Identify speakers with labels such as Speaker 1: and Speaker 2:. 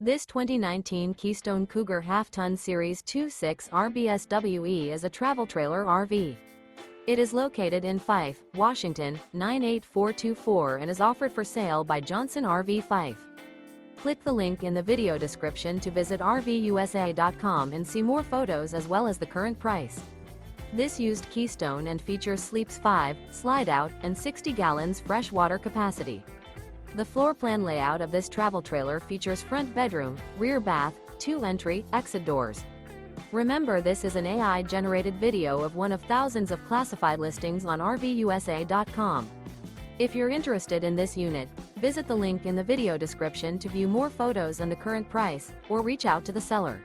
Speaker 1: This 2019 Keystone Cougar Half-Ton Series 2.6 RBSWE is a travel trailer RV. It is located in Fife, Washington, 98424 and is offered for sale by Johnson RV Fife. Click the link in the video description to visit RVUSA.com and see more photos as well as the current price. This used Keystone and features sleeps 5, Slideout, and 60 gallons fresh water capacity. The floor plan layout of this travel trailer features front bedroom, rear bath, 2 entry, exit doors. Remember, this is an AI-generated video of one of thousands of classified listings on RVUSA.com. If you're interested in this unit, visit the link in the video description to view more photos and the current price, or reach out to the seller.